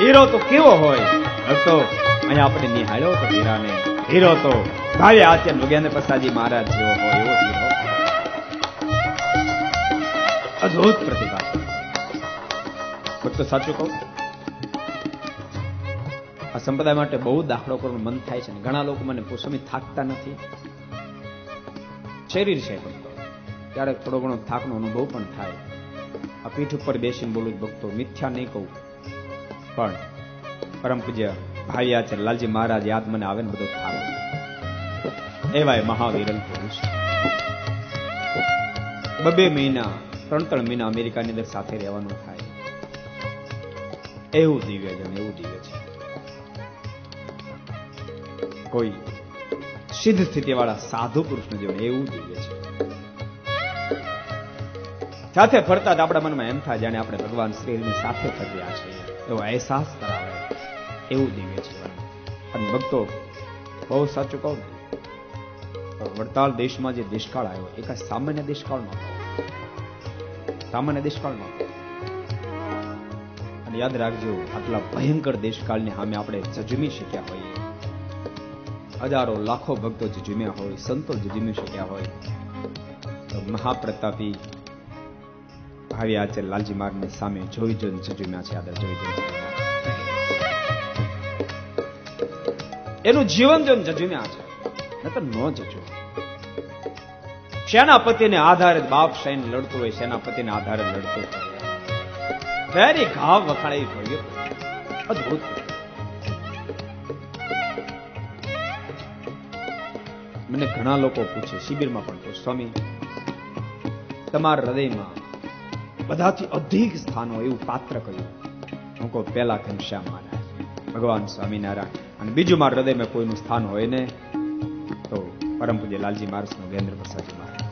Hero તો કેવો હોય તો અહીંયા આપણે નિહાળ્યો તો હીરાને. હીરો તો ભાવે આચાર્ય યોગેન્દ્ર પ્રસાદજી મહારાજ જેવો હોય એવો હીરો. અદ્ભુત પ્રતિભા. ભક્તો સાચું કહું, આ સંપ્રદાય માટે બહુ દાખલો કરવાનું મન થાય છે ને ઘણા લોકો મને પૂછો થાકતા નથી. શરીર છે પણ ક્યારેક થોડો ઘણો થાકનો અનુભવ પણ થાય. આ પીઠ ઉપર બેસીને બોલું ભક્તો, મિથ્યા નહીં કહું, પણ પરમ પૂજ્ય ભાઈ આચાર્ય લાલજી મહારાજ યાદ મને આવે ને બધો થાક. એવાય મહાવીરલ પુરુષ 2 મહિના 3 મહિના અમેરિકાની અંદર સાથે રહેવાનું થાય. એવું દિવ્ય છે, એવું દિવ્ય છે. કોઈ સિદ્ધ સ્થિતિ વાળા સાધુ પુરુષને જેવું એવું દિવ્ય છે. સાથે ફરતા આપણા મનમાં એમ થાય જાણે આપણે ભગવાન શ્રીની સાથે ફર્યા છે એવો અહેસાસ કરાવે. એવું દિવ્ય છે. અને ભક્તો બહુ સાચું કહું, વડતાલ દેશમાં જે દુષ્કાળ આવ્યો એ કઈ સામાન્ય દુષ્કાળ નહોતો. સામાન્ય દુષ્કાળ નહોતો. અને યાદ રાખજો, આટલા ભયંકર દુષ્કાળની સામે આપણે જજુમી શક્યા હોઈએ. હજારો લાખો ભક્તો જજુમ્યા હોય, સંતો જજુમી શક્યા હોય, તો મહાપ્રતાપી ભાવી આચાર્ય લાલજી મહારાજની સામે જોઈ જોઈને જજુમ્યા છે. આદર જોઈ જોઈને એનું જીવન જોઈને જજુમ્યા છે, નતર ન જજો. સેનાપતિને આધારે બાપ સૈન્ય લડતું હોય, સેનાપતિને આધારે લડતું હોય, વેરી ઘાવ વખાડાઈ પડ્યો. અદભુત. મને ઘણા લોકો પૂછે, શિબિરમાં પણ પૂછે, સ્વામી તમારા હૃદયમાં બધાથી અધિક સ્થાન હોય એવું પાત્ર કયું? હું કહું, પહેલા ઘનશ્યામ મહારાજ, ભગવાન સ્વામિનારાયણ. અને બીજું મારા હૃદયમાં કોઈનું સ્થાન હોય ને તો પરમ પૂજ્ય લાલજી મહારાજ, યોગેન્દ્ર પ્રસાદજી મહારાજ.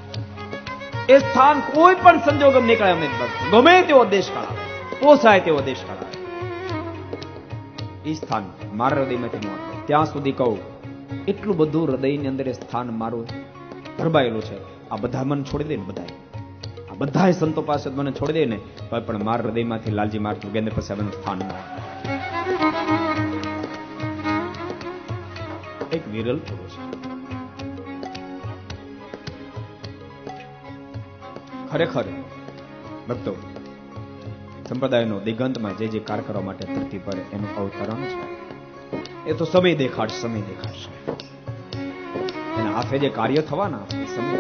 એ સ્થાન કોઈ પણ સંજોગમ નીકળે અમે ગમે તેવો દેશકાળ આવે, પોસાય તેવો દેશકાળ આવે, એ સ્થાન મારા હૃદયમાંથી ન આવે. ત્યાં સુધી કહું, એટલું બધું હૃદયની અંદર એ સ્થાન મારું ધરબાયેલું છે. આ બધા મને છોડી દે ને, બધા સંતો પાસે મને છોડી દે ને તો પણ મારા હૃદયમાંથી લાલજી મહારાજ, યોગેન્દ્ર પ્રસાદનું સ્થાન ન આવે. એક વિરલ પુરુષ. ખરેખર ભક્તો, સંપ્રદાયનો દિગંતમાં જે જે કાર્ય કરવા માટે ધરતી પર એનું અવતરણ છે, એ તો સમય દેખાડશે. એના હાથે જે કાર્ય થવાના એ સમય